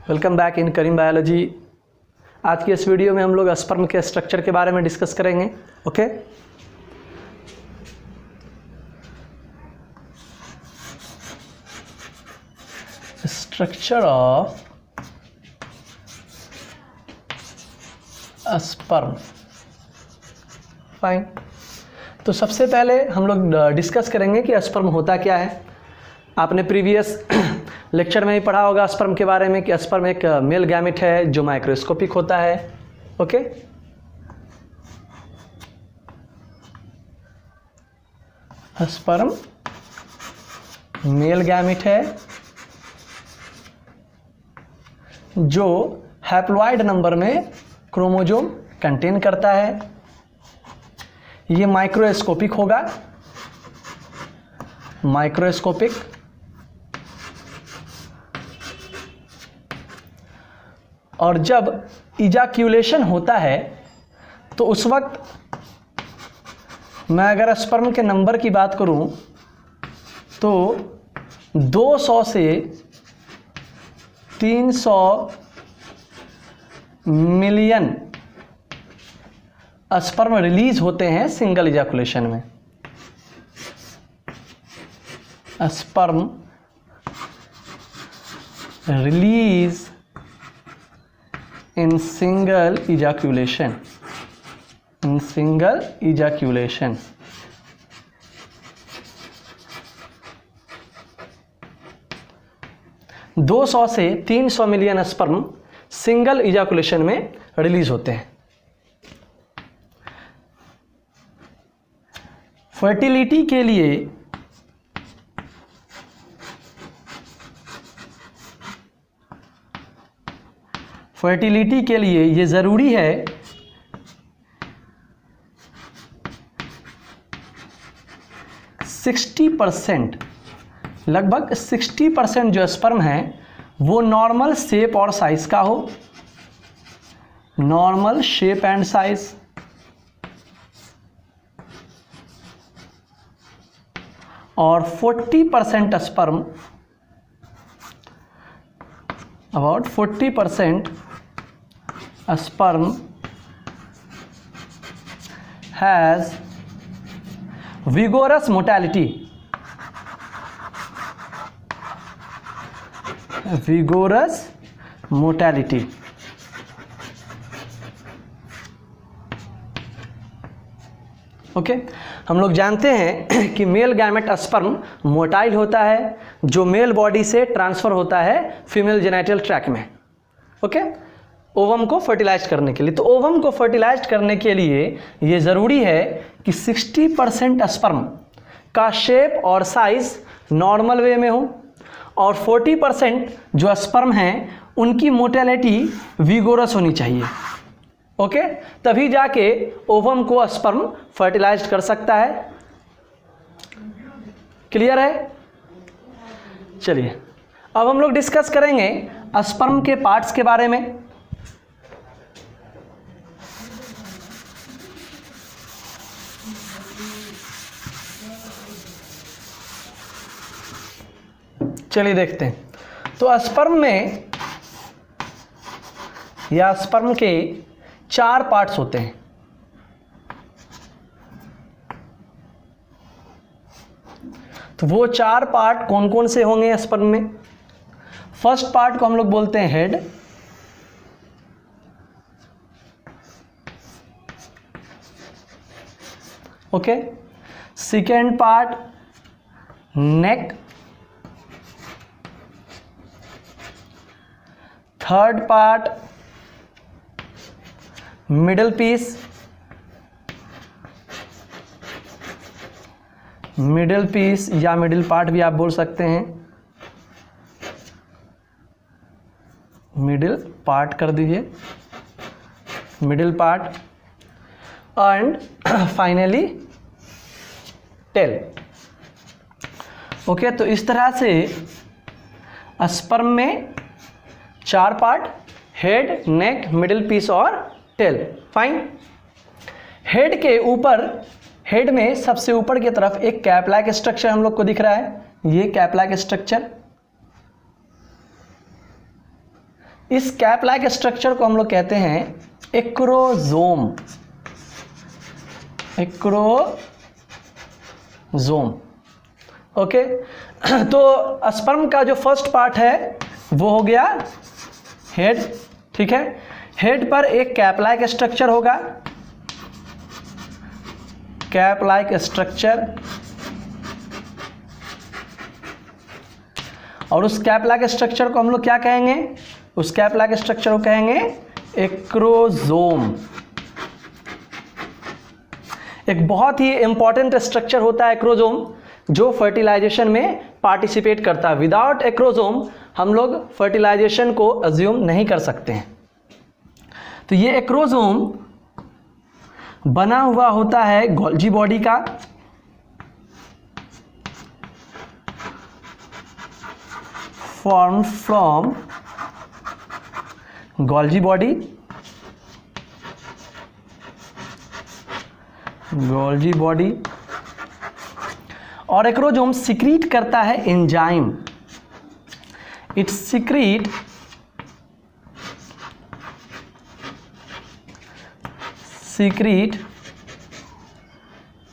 Welcome back in Karim biology. आज की इस वीडियो में हम लोग स्पर्म के स्ट्रक्चर के बारे में डिस्कस करेंगे। Okay, structure of sperm. Fine. तो सबसे पहले हम लोग डिस्कस करेंगे कि स्पर्म होता क्या है। आपने प्रीवियस लेक्चर में ही पढ़ा होगा स्पर्म के बारे में कि स्पर्म एक मेल गैमेट है जो माइक्रोस्कोपिक होता है। ओके, स्पर्म मेल गैमेट है जो हैप्लॉइड नंबर में क्रोमोसोम कंटेन करता है। ये माइक्रोस्कोपिक होगा, माइक्रोस्कोपिक। और जब इजाक्यूलेशन होता है तो उस वक्त मैं अगर स्पर्म के नंबर की बात करूं तो 200 से 300 मिलियन स्पर्म रिलीज होते हैं सिंगल इजाकुलेशन में। Sperm release in single ejaculation, in single ejaculation। दो 200 से 300 मिलियन स्पर्म सिंगल इजाकुलेशन में रिलीज होते हैं। फर्टिलिटी के लिए ये ज़रूरी है लगभग 60% जो स्पर्म है वो नॉर्मल शेप और साइज का हो, नॉर्मल शेप एंड साइज। और 40% sperm, about 40% sperm has vigorous motility, vigorous motility। Okay, हम लोग जानते हैं कि मेल गैमेट स्पर्म मोटाइल होता है जो मेल बॉडी से ट्रांसफर होता है फीमेल जेनिटल ट्रैक्ट में। ओके, ओवम को फर्टिलाइज करने के लिए। तो ओवम को फर्टिलाइज करने के लिए ये ज़रूरी है कि 60% स्पर्म का शेप और साइज नॉर्मल वे में हो और 40% जो स्पर्म हैं उनकी मोटेलिटी विगोरस होनी चाहिए। ओके, तभी जाके ओवम को स्पर्म फर्टिलाइज कर सकता है। क्लियर है? चलिए अब हम लोग डिस्कस करेंगे स्पर्म के पार्ट्स के बारे में। चलिए देखते हैं। तो स्पर्म में या स्पर्म के 4 पार्ट्स होते हैं। तो वो 4 पार्ट कौन कौन से होंगे स्पर्म में? फर्स्ट पार्ट को हम लोग बोलते हैं head, okay. Second part neck, third part middle piece, middle piece या मिडिल पार्ट भी आप बोल सकते हैं, मिडिल पार्ट कर दीजिए, middle part. And finally tail. Okay, तो इस तरह से स्पर्म में 4 part, head, neck, middle piece और टेल। फाइन। हेड के ऊपर, हेड में सबसे ऊपर की तरफ एक कैप लाइक स्ट्रक्चर हम लोग को दिख रहा है। ये कैप लाइक स्ट्रक्चर इस कैप लाइक स्ट्रक्चर को हम लोग कहते हैं एक्रोजोम। Acrosome, okay. तो स्पर्म का जो फर्स्ट पार्ट है वो हो गया हेड, ठीक है। हेड पर एक कैप लाइक स्ट्रक्चर होगा, कैप लाइक स्ट्रक्चर, और उस कैप लाइक स्ट्रक्चर को हम लोग क्या कहेंगे? उस कैप लाइक स्ट्रक्चर को कहेंगे एक्रोजोम। एक बहुत ही इंपॉर्टेंट स्ट्रक्चर होता है एक्रोजोम, जो फर्टिलाइजेशन में पार्टिसिपेट करता है। विदाउट एक्रोजोम हम लोग फर्टिलाइजेशन को अज्यूम नहीं कर सकते हैं। तो ये एक्रोजोम बना हुआ होता है गोल्जी बॉडी का, form from Golgi body, Golgi body. और एक्रोजोम सिक्रीट करता है enzyme, it secrete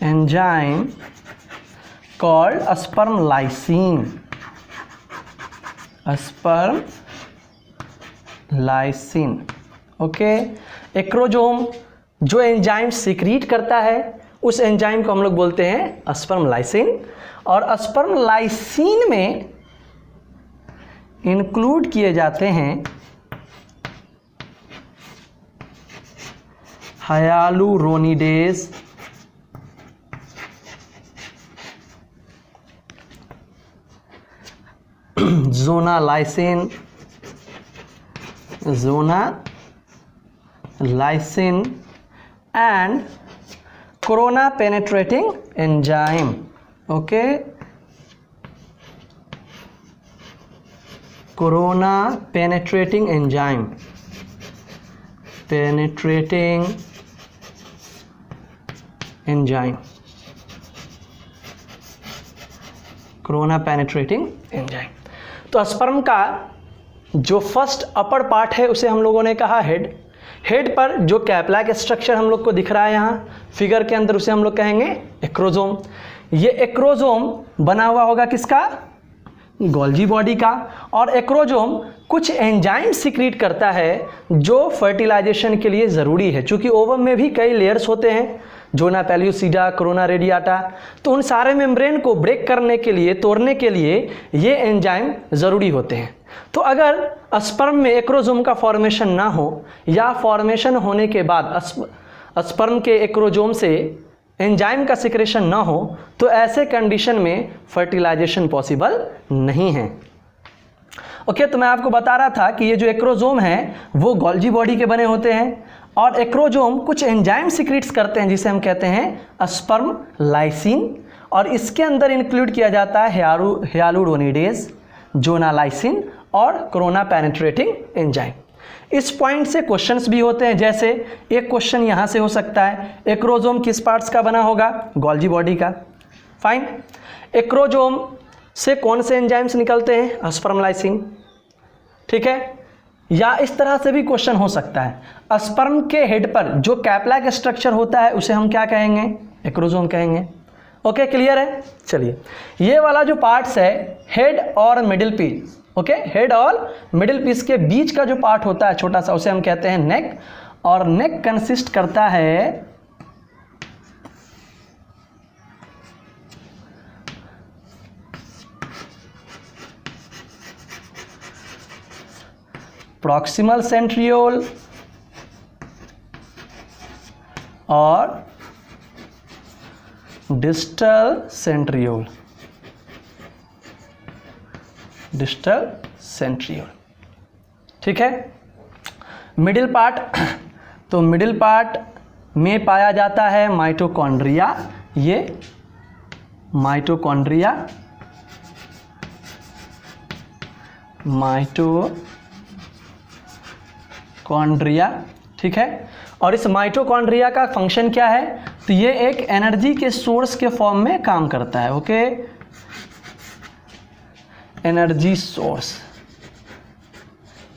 enzyme called sperm lysine, sperm lysine, okay. Acrosome जो एंजाइम सिक्रीट करता है उस एंजाइम को हम लोग बोलते हैं स्पर्म लाइसिन। और स्पर्म लाइसिन में इंक्लूड किए जाते हैं हायालुरोनिडेज, जोनालाइसिन and corona penetrating enzyme, okay, corona penetrating enzyme, corona penetrating enzyme। तो स्पर्म का जो फर्स्ट अपर पार्ट है उसे हम लोगों ने कहा हेड। हेड पर जो कैप लाइक स्ट्रक्चर हम लोग को दिख रहा है यहाँ फिगर के अंदर, उसे हम लोग कहेंगे एक्रोजोम। ये एक्रोजोम बना हुआ होगा किसका? गोल्जी बॉडी का। और एक्रोजोम कुछ एंजाइम सिक्रीट करता है जो फर्टिलाइजेशन के लिए ज़रूरी है। चूँकि ओवम में भी कई लेयर्स होते हैं, जोना पेल्यूसिडा, कोरोना रेडियाटा, तो उन सारे मेम्ब्रेन को ब्रेक करने के लिए, तोड़ने के लिए ये एंजाइम ज़रूरी होते हैं। तो अगर स्पर्म में एक्रोजोम का फॉर्मेशन ना हो या फॉर्मेशन होने के बाद स्पर्म के एक्रोजोम से एंजाइम का सिक्रेशन ना हो, तो ऐसे कंडीशन में फर्टिलाइजेशन पॉसिबल नहीं है। ओके, तो मैं आपको बता रहा था कि ये जो एक्रोजोम है वो गोल्जी बॉडी के बने होते हैं और एक्रोजोम कुछ एंजाइम सिक्रीट्स करते हैं जिसे हम कहते हैं स्पर्म लाइसिन, और इसके अंदर इंक्लूड किया जाता है हियालुरोनिडेज, जोनालाइसिन और कोरोना पेनिट्रेटिंग एंजाइम। इस पॉइंट से क्वेश्चंस भी होते हैं, जैसे एक क्वेश्चन यहाँ से हो सकता है, एक्रोजोम किस पार्ट्स का बना होगा? गोल्जी बॉडी का। फाइन, एक्रोजोम से कौन से एंजाइम्स निकलते हैं? स्पर्म लाइसिन, ठीक है। या इस तरह से भी क्वेश्चन हो सकता है, स्पर्म के हेड पर जो कैप लाइक स्ट्रक्चर होता है उसे हम क्या कहेंगे? एक्रोजोम कहेंगे। ओके, क्लियर है? चलिए, ये वाला जो पार्ट्स है हेड और मिडिल पीस, ओके, हेड और मिडिल पीस के बीच का जो पार्ट होता है छोटा सा, उसे हम कहते हैं नेक। और नेक कंसिस्ट करता है प्रॉक्सिमल सेंट्रियोल और डिस्टल सेंट्रियोल, डिस्टल सेंट्रियोल, ठीक है। मिडिल पार्ट, तो मिडिल पार्ट में पाया जाता है माइटोकॉन्ड्रिया, ये माइटोकॉन्ड्रिया, ठीक है। और इस माइटोकॉन्ड्रिया का फंक्शन क्या है? तो ये एक एनर्जी के सोर्स के फॉर्म में काम करता है, ओके, एनर्जी सोर्स,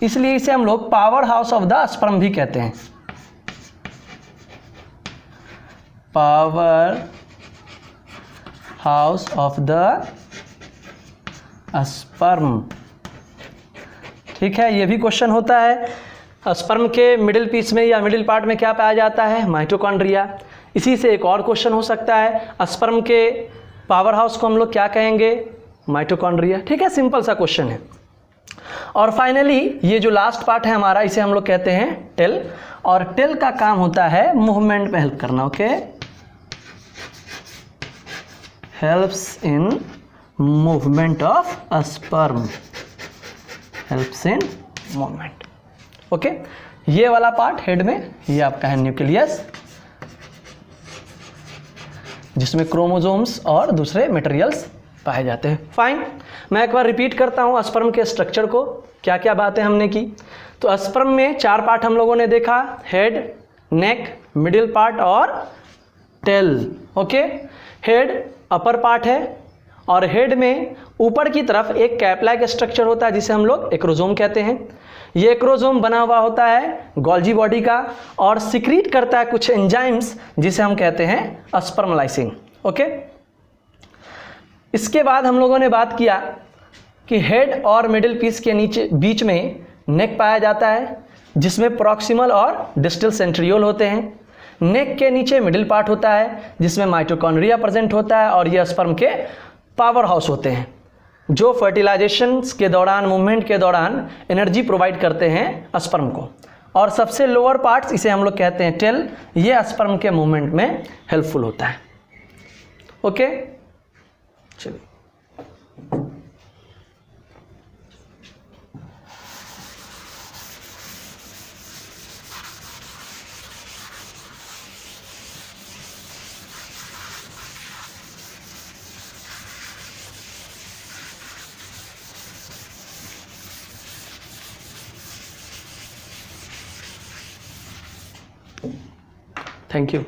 इसलिए इसे हम लोग power house of the sperm भी कहते हैं। Power house of the sperm, ठीक है। ये भी क्वेश्चन होता है। स्पर्म के मिडिल पीस में या मिडिल पार्ट में क्या पाया जाता है? माइटोकॉन्ड्रिया। इसी से एक और क्वेश्चन हो सकता है, स्पर्म के पावर हाउस को हम लोग क्या कहेंगे? माइटोकॉन्ड्रिया, ठीक है। सिंपल सा क्वेश्चन है। और फाइनली ये जो लास्ट पार्ट है हमारा, इसे हम लोग कहते हैं टेल, और टेल का काम होता है मूवमेंट में हेल्प करना, okay. Helps in movement of sperm, helps in movement, okay. ये वाला पार्ट हेड में, ये आपका है न्यूक्लियस, जिसमें क्रोमोसोम्स और दूसरे मटेरियल्स पाए जाते हैं। फाइन, मैं एक बार रिपीट करता हूँ स्पर्म के स्ट्रक्चर को, क्या क्या बातें हमने की। तो स्पर्म में 4 पार्ट हम लोगों ने देखा, हेड, नेक, मिडिल पार्ट और tail, okay. Head upper part है, और हेड में ऊपर की तरफ एक कैप लाइक स्ट्रक्चर होता है जिसे हम लोग एक्रोजोम कहते हैं। ये एक्रोजोम बना हुआ होता है गोल्जी बॉडी का, और सिक्रीट करता है कुछ एंजाइम्स जिसे हम कहते हैं स्पर्म लाइसिन, ओके। इसके बाद हम लोगों ने बात किया कि हेड और मिडिल पीस के नीचे बीच में नेक पाया जाता है, जिसमें प्रॉक्सिमल और डिस्टल सेंट्रियोल होते हैं। नेक के नीचे मिडिल पार्ट होता है जिसमें माइटोकॉन्ड्रिया प्रेजेंट होता है, और ये स्पर्म के पावर हाउस होते हैं जो फर्टिलाइजेशन के दौरान, मूवमेंट के दौरान एनर्जी प्रोवाइड करते हैं स्पर्म को। और सबसे लोअर पार्ट्स, इसे हम लोग कहते हैं टेल, ये स्पर्म के मूवमेंट में हेल्पफुल होता है, ओके। चलिए, थैंक यू।